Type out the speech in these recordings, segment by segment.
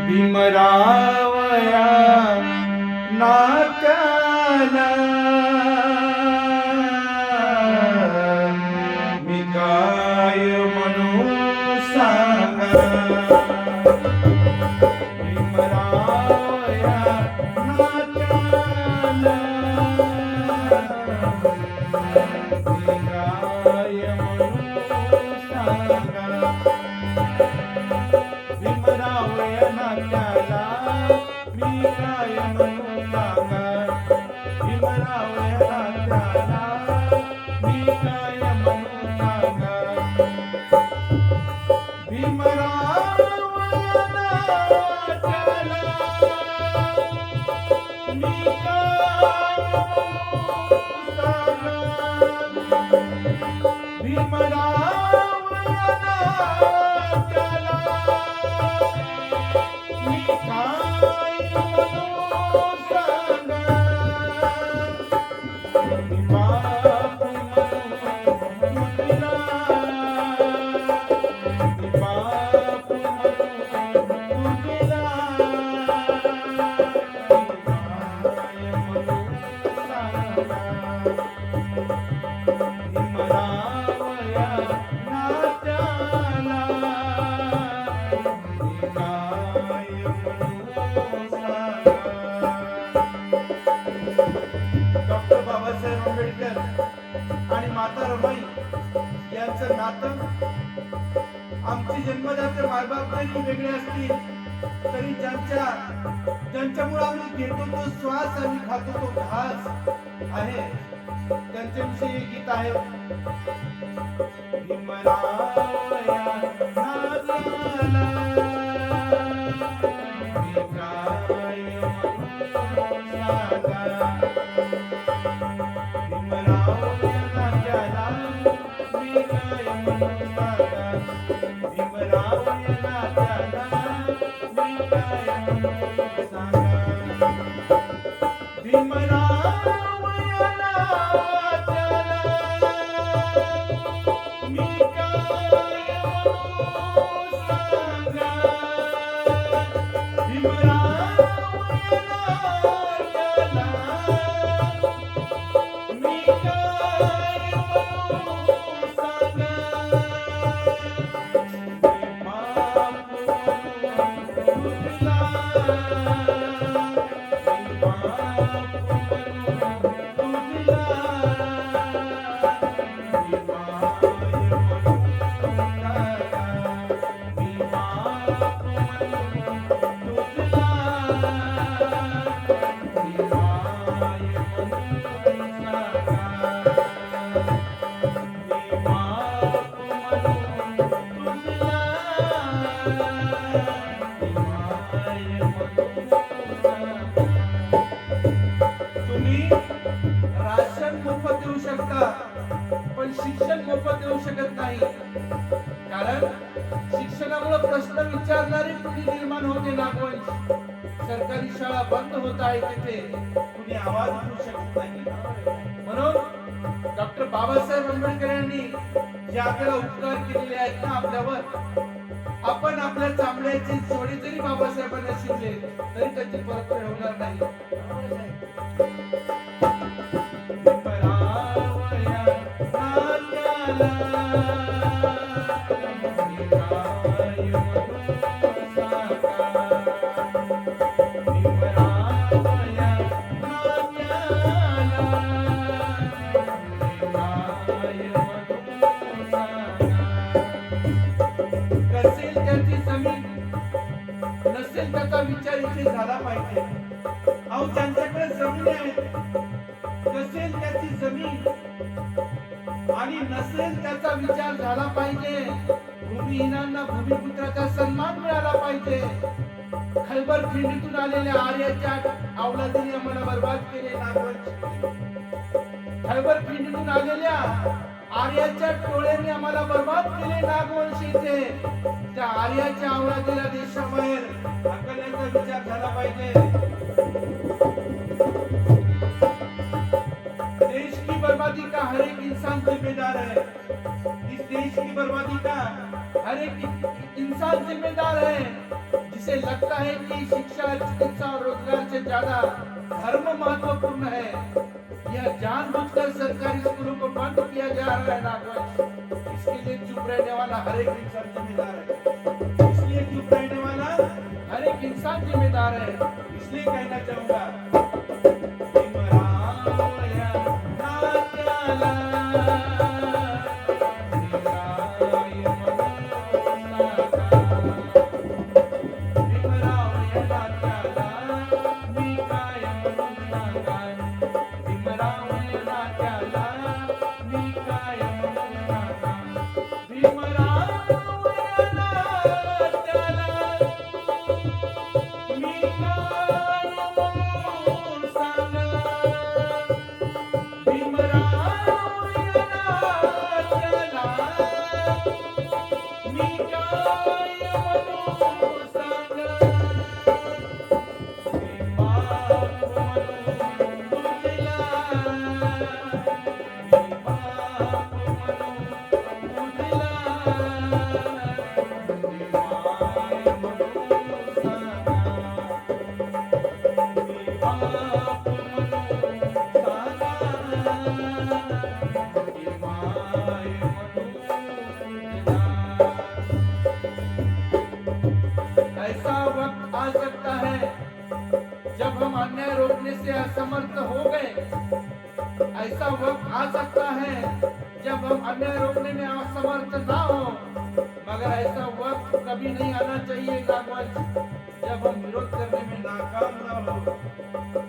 भीमरावया नात्याला मी काय म्हणू सांगा. भीमरावया नात्याला मी काय म्हणू सांगा. भीमरावया नात्याला मी काय म्हणू सांगा. भीमरावया नात्याला मी काय म्हणू सांगा. भीमरावया नात्याला मी काय म्हणू सांगा. भीमरावया नात्याला मी काय म्हणू सांगा. मी बाप म्हणून तुझला, मी बाप म्हणून तुझला, भीमरावया नात्याला मी काय म्हणू सांगा. डॉक्टर बाबासाहेब आंबेडकर आणि माता रमाई यांचं नातं आमचे जन्मदाते मायबाप जरी वेगळे असतील तरी ज्यांच्यामुळे आम्ही घेतो तो श्वास आणि खातो तो घास आहे त्यांच्याविषयी एक गीत आहे. भीमरावया नात्याला मी काय म्हणू सांगा. भीमरावया नात्याला मी काय म्हणू सांगा. भीमरावया नात्याला मी काय म्हणू सांगा. भीमरावया नात्याला मी काय म्हणू सांगा. भीमरावया नात्याला मी काय म्हणू सांगा. मी बाप म्हणून तुझला, मी बाप म्हणून तुझला, मी बाप म्हणून सांगा. मी बाप म्हणून तुझला, मी बाय म्हणून सांगा. मी बाप म्हणून तुझला, मी बाय म्हणून सांगा. तुम्ही राशन मोफत देऊ शकता पण शिक्षण मोफत देऊ शकत नाही. कारण शिक्षणामुळे प्रश्न विचारणारी पिढी निर्माण होते नागवंश. सरकारी शाळा बंद होत आहे तिथे कुणी आवाज उठवू शकत नाही. म्हणून डॉक्टर बाबासाहेब आंबेडकर यांनी जे आपल्याला उपकार केलेले आहेत ना आपल्यावर, आपण आपल्या चामड्याची जोडी जरी बाबासाहेबांना शिवले तरी त्याची परतफेड होणार नाही. भीमरावया नात्याला मी काय म्हणू सांगा. भीमरावया नात्याला मी काय म्हणू सांगा. कसेल त्याची जमीन नसेल त्याचा विचार इथे झाला पाहिजे. अहो ज्यांच्याकडे जमीन आहे कसेल त्याची जमीन आणि नसेल त्याचा विचार झाला पाहिजे. भूमिहीनांना भूमिपुत्राचा सन्मान मिळाला पाहिजे. खैबर खिंडीतून आलेल्या आर्याच्या अवलादीने आम्हाला बर्बाद केले नागवंश. खैबर खिंडीतून आलेल्या आर्याच्या टोळ्याने आम्हाला बर्बाद केले नागवंशीचे. त्या आर्याच्या अवलादीला देशाबाहेर हाकलण्याचा विचार झाला पाहिजे. देश की बर्बादी का हर एक इंसान जिम्मेदार है. इस देश की बर्बादी का हर एक इंसान जिम्मेदार है. जिसे लगता है कि शिक्षा, चिकित्सा और रोजगार से ज्यादा धर्म महत्वपूर्ण है, यह जानबूझकर सरकारी स्कूलों को बंद किया जा रहा है नागवंश. इसके लिए चुप रहने वाला हर एक इंसान जिम्मेदार है. इसलिए चुप रहने वाला हर एक इंसान जिम्मेदार है. इसलिए कहना चाहूंगा, ऐसा वक्त आ सकता है जब हम अन्याय रोकने से असमर्थ हो गए. ऐसा वक्त आ सकता है जब हम अन्याय रोकने में असमर्थ ना हो. मगर ऐसा वक्त कभी नहीं आना चाहिए नागवंश जब हम विरोध करने में नाकाम ना हो.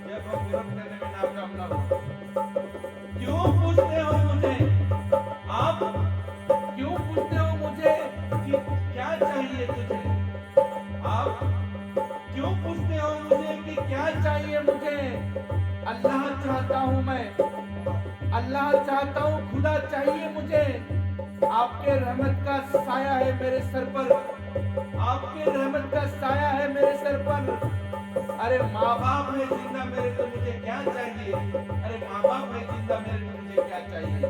जब हम विरोध करने में नाकाम ना हो. क्यों पूछते हो मुझे आप? क्यों पूछते हो मुझे कि क्या चाहिए तुझे? आप क्यों पूछते हो मुझे कि क्या चाहिए मुझे? अल्लाह चाहता हूँ मैं, अल्लाह चाहता हूँ, खुदा चाहिए मुझे. आपके रहमत का साया है मेरे सर पर, आपके रहमत का साया है मेरे सर पर. अरे माँ बाप है जिंदा मेरे, तो मुझे क्या चाहिए? अरे माँ बाप है जिंदा मेरे, तो मुझे क्या चाहिए?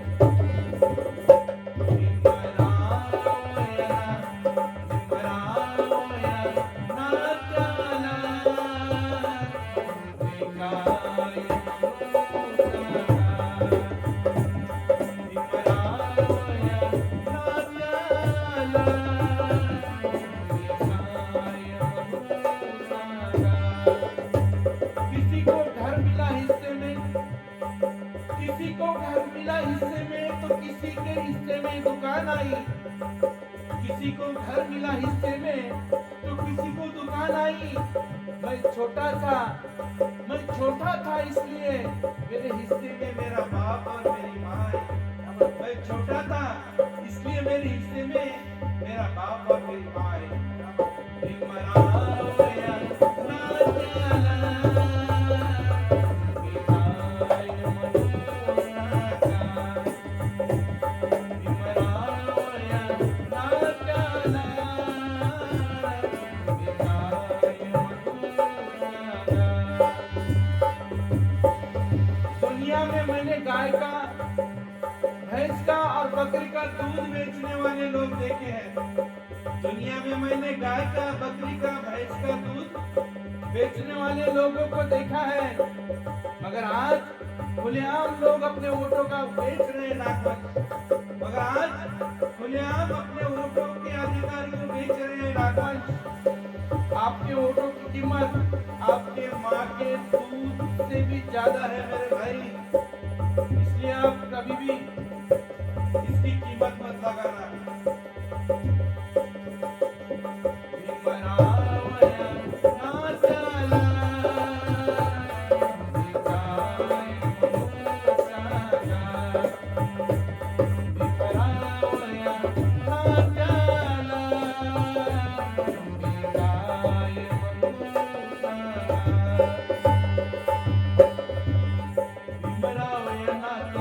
किसी को घर मिला हिस्से में, किसी को घर मिला हिस्से में तो किसी के हिस्से में दुकान आई. किसी को घर मिला हिस्से में तो किसी को दुकान आई. मैं छोटा था इसलिए मेरे हिस्से में मेरा बाप और मेरी माँ आई. मैं छोटा था इसलिए मेरे हिस्से में मेरा बाप और मेरी माँ आई. दुनिया में मैंने गाय का, भैंस का और बकरी का दूध बेचने वाले लोग देखे हैं. दुनिया में मैंने गाय का, बकरी का, भैंस का दूध बेचने वाले लोगों को देखा है. मगर आज खुलेआम लोग अपने वोटों का बेच रहे हैं नागवंश. मगर आज खुलेआम अपने वोटों के अधिकार को बेच रहे हैं नागवंश. आपके वोटों की कीमत आपके माँ के दूध से भी ज्यादा है मेरे भाई. इसलिए आप कभी भी इसकी कीमत मत लगाना. भीमराव यांना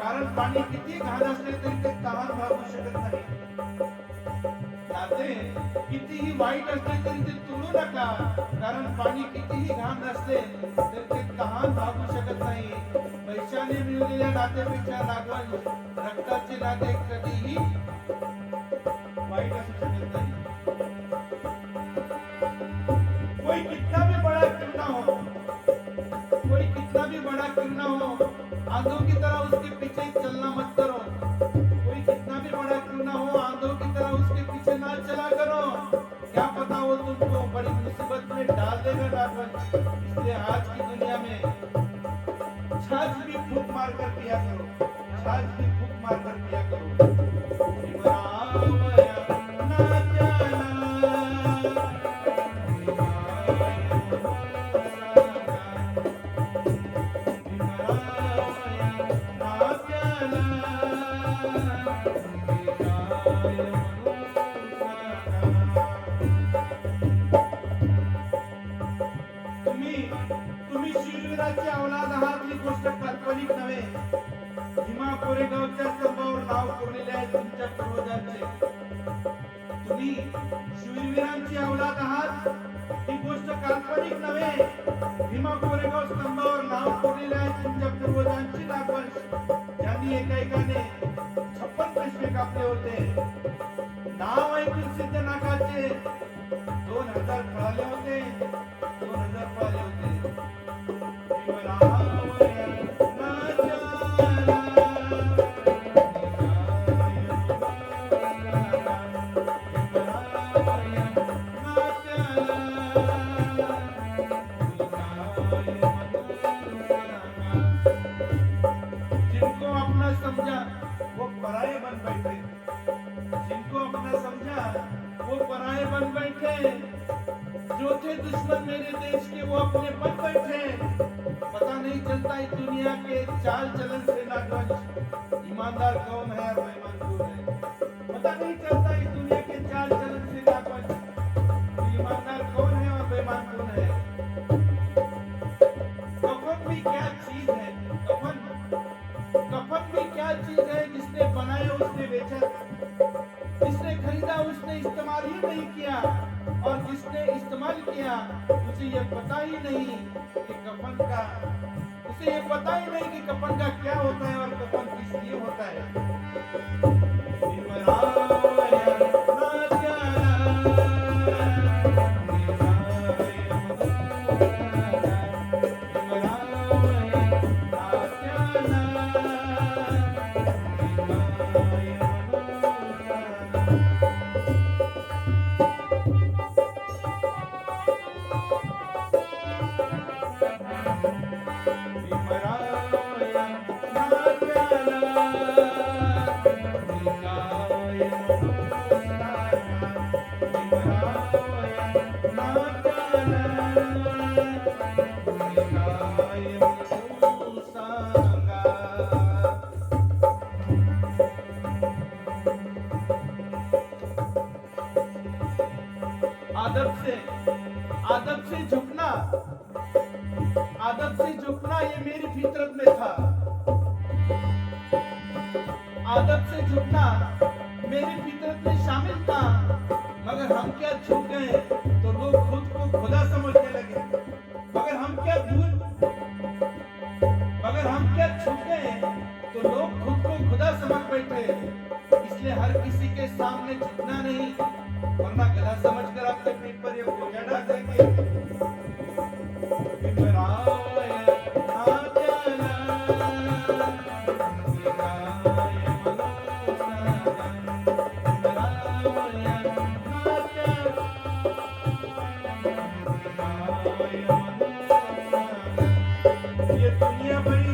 कारण पाणी किती घाण असले तरी ते तहान भागू शकत नाही. नाते कितीही वाईट असले तरी ते तुळू नका, कारण पाणी कितीही घाण असले तरी ते तहान भागू शकत नाही. पैशाने मिळवलेल्या नात्यापेक्षा नागवंश रक्ताचे नाते कधीही वाईट असू शकत नाही. कोई कितना भी बड़ा क्यों ना हो, कोई कितना भी बड़ा क्यों ना हो, आंधों की तरह उसके पीछे चलना मत करो. कोई कितना भी बड़ा क्यों ना हो, आंधों की तरह उसके पीछे ना चला करो. क्या पता वो तुमको बड़ी मुसीबत में डाल देगा नागवंश. इसलिए आज की दुनिया में छाछ भी फूंक मार कर पिया करो, छाछ भी फूंक मार कर पिया करो. तुम्ही शूरवीराची अवलाद आहात ही गोष्ट काल्पनिक नव्हे. भीमा कोरेगावच्या स्तंभावर नाव कोरलेले आहे तुमच्या पूर्वजांचे. तुम्ही शूरवीरांची अवलाद आहात ही गोष्ट काल्पनिक नव्हे. भीमा कोरेगाव स्तंभावर नाव कोरलेले आहे तुमच्या पूर्वजांची नागवंश, ज्यांनी एकाएकाने 56 पेशवे कापले होते. नाव ऐकून सिद्ध नाकाचे 2000 पळाले होते, 2000 पळाले होते. जिनको अपना समझा वो पराये बन बैठे, जिनको अपना समझा वो पराये बन बैठे. जो थे दुश्मन मेरे देश के वो अपने बन बैठे. पता नहीं चलता इस दुनिया के चाल चलन से नागवंश ईमानदार कौन है और बेईमान कौन है. पता नहीं चलता इस दुनिया के चाल चलन से नागवंश ईमानदार कौन है और बेईमान कौन है. कफन भी क्या चीज है, कफन भी क्या चीज है. जिसने बनाया उसने बेचा, जिसने खरीदा उसने इस्तेमाल ही नहीं किया, और जिसने इस्तेमाल किया उसे ये पता ही नहीं कि कफन का, उसे ये पता ही नहीं कि कफन का क्या होता है और कफन किस लिए होता है. आदब से झुकना, आदब से झुकना ये मेरी फितरत में था. आदब से झुकना मेरी फितरत में शामिल था. मगर हम क्या झुक गए तो लोग खुद को खुदा समझने लगे. मगर हम क्या झुक गए तो लोग खुद को खुदा समझ बैठे. इसलिए हर किसी के सामने झुकना नहीं, वरना गला समझकर आपके पीठ पर ये बोझा डाल देंगे. ये दुनिया बड़ी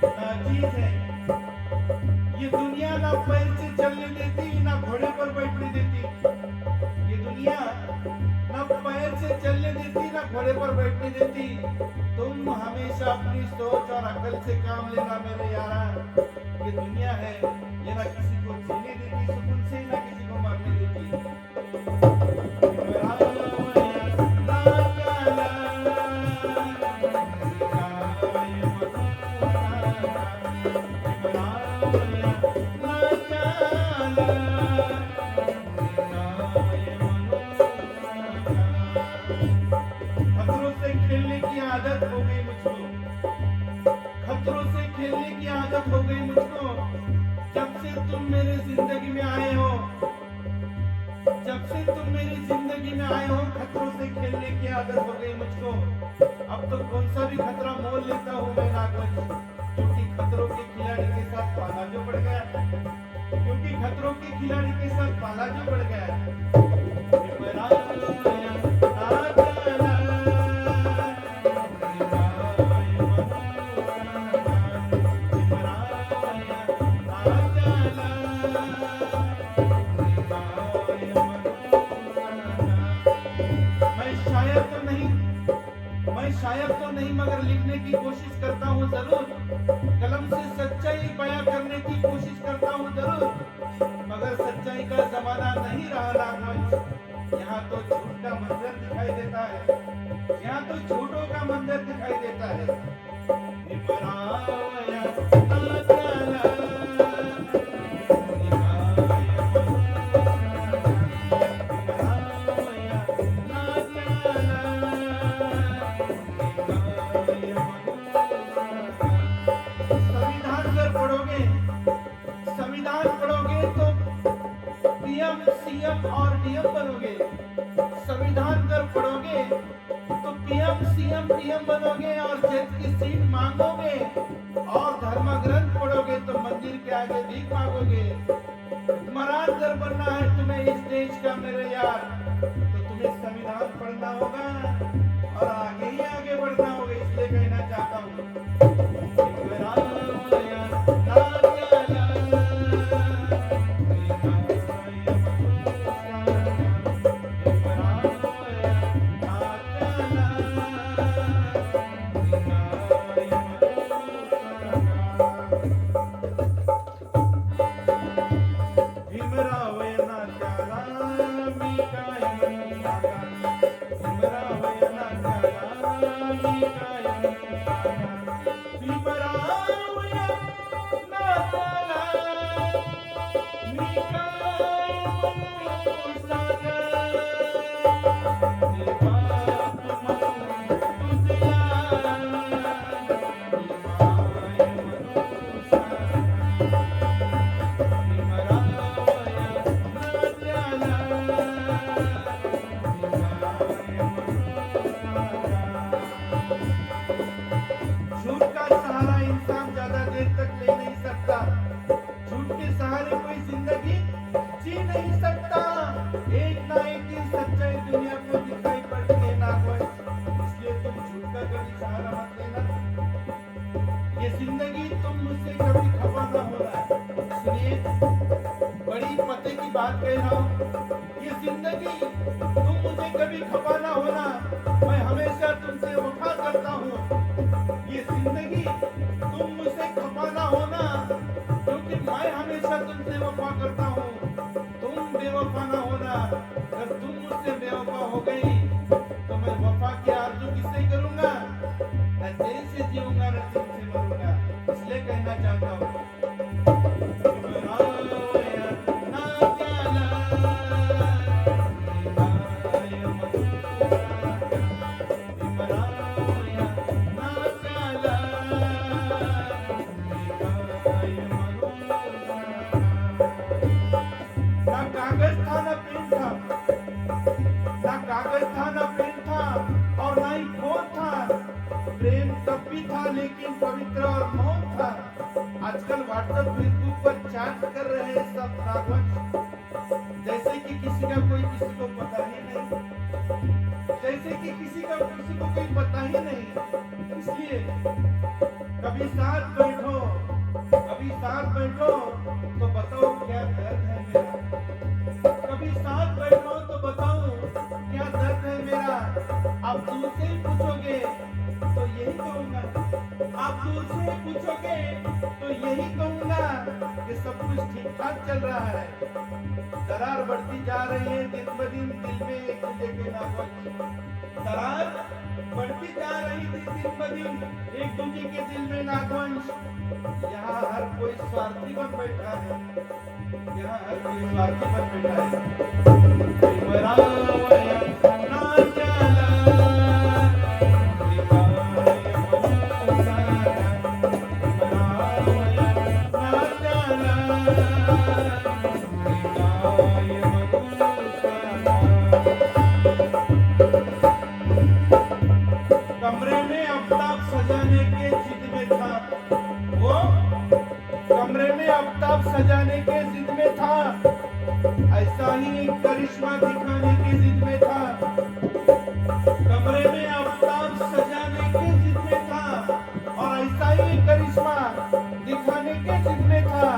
नाजीज है. ये दुनिया ना पैर से चलने देती ना घोड़े पर बैठने देती. ये दुनिया ना पैर से चलने देती ना घोड़े पर बैठने देती. तुम हमेशा अपनी सोच और अकल से काम लेना मेरे यारा. ये दुनिया है, ये ना किसी को जीने देती सुकून से, ना किसी को मरने देती. खेलने की आदत हो गई मुझको। जब से तुम मेरे जिंदगी में आए हो, जब से तुम मेरी जिंदगी में आए हो, खतरों से खेलने की आदत हो गई मुझको। अब तो कौन सा भी खतरा मोल लेता हूँ मैं नागवंश, क्योंकि खतरों के खिलाड़ी के साथ पाला जो बढ़ गया, क्योंकि खतरों के खिलाड़ी के साथ पाला जो बढ़ गया। मैं शायर तो नहीं मगर लिखने की कोशिश करता हूँ जरूर, कलम से सच्चाई बयां करने की कोशिश करता हूँ जरूर, मगर सच्चाई का जमाना नहीं रहा नागवंश। यहाँ तो झूठ का मंजर दिखाई देता है, यहाँ तो झूठों का मंजर दिखाई देता है। संविधान पढ़ोगे तो पीएम सीएम और डीएम बनोगे, संविधान कर पढ़ोगे तो पीएम सीएम डीएम बनोगे और जेल की सीट मांगोगे, और धर्म ग्रंथ पढ़ोगे तो मंदिर के आगे भीख मांगोगे। हुक्मरान कर बनना है तुम्हें इस देश का मेरे यार, तो तुम्हें संविधान पढ़ना होगा और आगे ही आगे बढ़ना होगा। इसलिए कहना चाहता हूँ जिंदगी तुम मुझसे कभी खफा ना होना। सुनिए, बड़ी पते की बात कह रहा हूँ, ये जिंदगी तुम मुझे कभी खफा ना होना, मैं हमेशा तुमसे वफा करता हूँ। ये जिंदगी तुम मुझसे खफा ना होना, क्योंकि मैं हमेशा तुमसे वफा करता हूँ। तुम बेवफा ना होना, अगर तुम मुझसे बेवफा हो गई तो मैं वफा की आरज़ू किससे करूंगा? न तेरे से जीऊंगा न तुमसे मरूंगा। इसलिए कहना चाहता हूँ ना कागज था ना पेन था, ना कागज था ना पेन था और ना ही फोन था। प्रेम तब भी था लेकिन पवित्र और मौन था। आजकल व्हाट्सएप फेसबुक पर चैट कर रहे हैं सब नागवंश, जैसे कि किसी का कोई किसी को पता ही नहीं, जैसे कि किसी का किसी को कोई पता ही नहीं। इसलिए कभी साथ बैठो, कभी साथ बैठो तो बताओ क्या दर्द है मेरा, कभी साथ बैठो तो बताओ क्या दर्द है मेरा। आप दूर से पूछोगे तो यही कहूंगा, आप दूर से पूछोगे तो यही कहूंगा कि सब कुछ ठीक ठाक चल रहा है। दरार बढ़ती जा रही है दिन ब दिन दिल में एक दूसरे के नागवंश, दरार बढ़ती जा रही थी दिन ब दिन एक दूसरे के दिल में नागवंश। यहाँ हर कोई स्वार्थी बन बैठा है, यहाँ हर कोई स्वार्थी बन बैठा है। में आफ्ताब सजाने के जिद में था, ऐसा ही एक करिश्मा दिखाने की जिद में था। कमरे में आफ्ताब सजाने के जिद में था और ऐसा ही करिश्मा दिखाने के जिद में था।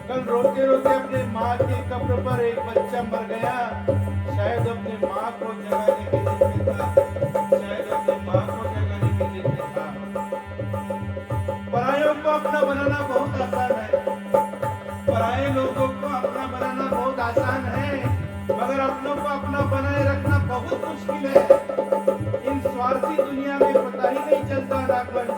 कल रोते रोते अपने माँ के कब्र पर एक बच्चा मर गया, शायद अपने माँ को जगाने के जिद में था, शायद अपने माँ को जगाने के जिद में था। परायों को अपना बनाना बहुत आसान है, पराये लोगों को अपना बनाना बहुत आसान है, मगर अपनों को अपना बनाए रखना बहुत मुश्किल है। इन स्वार्थी दुनिया में पता ही नहीं चलता नागवंश,